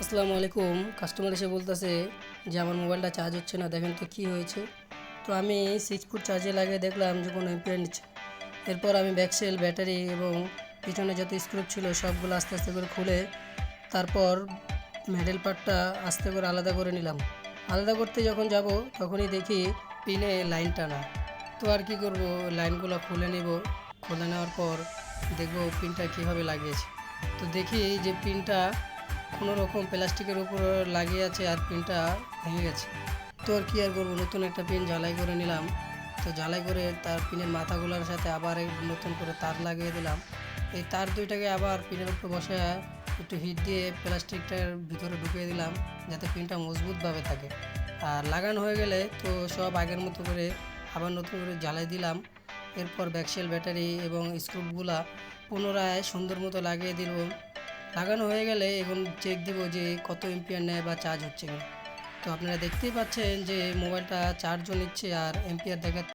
আসসালামু আলাইকুম। কাস্টমার এসে বলতেছে যে আমার মোবাইলটা চার্জ হচ্ছে না, দেখেন তো কী হয়েছে। তো আমি 6 ফুট চার্জে লাগিয়ে দেখলাম যে কোনো এম্পিয়ার নিচ্ছে। এরপর আমি ব্যাকসেল, ব্যাটারি এবং পিছনে যত স্ক্রু ছিল সবগুলো আস্তে আস্তে করে খুলে তারপর মেটাল পার্টটা আস্তে করে আলাদা করে নিলাম। আলাদা করতে যখন যাব তখনই দেখি পিনে লাইন টানা। তো আর কি করব, লাইনগুলো খুলে নিব। খুলে নেওয়ার পর দেখব পিনটা কীভাবে লাগিয়েছে। তো দেখি যে পিনটা কোনো রকম প্লাস্টিকের উপর লাগিয়ে আছে আর পিনটা ভেঙে গেছে। তো আর কি আর করবো, নতুন একটা পিন ঝালাই করে নিলাম। তো ঝালাই করে তার পিনের মাথাগুলোর সাথে আবার নতুন করে তার লাগিয়ে দিলাম। এই তার দুইটাকে আবার পিনের উপর বসে একটু হিট দিয়ে প্লাস্টিকটার ভিতরে ঢুকিয়ে দিলাম যাতে পিনটা মজবুতভাবে থাকে। আর লাগানো হয়ে গেলে তো সব আগের মতো করে আবার নতুন করে জ্বালাই দিলাম। এরপর ব্যাকসেল, ব্যাটারি এবং স্ক্রুগুলা পুনরায় সুন্দর মতো লাগিয়ে দিল। লাগানো হয়ে গেলে এখন চেক দিব যে কত এম্পিয়ার নেয় বা চার্জ হচ্ছে কিনা। তো আপনারা দেখতেই পাচ্ছেন যে মোবাইলটা চার্জও নিচ্ছে আর এম্পিয়ার দেখা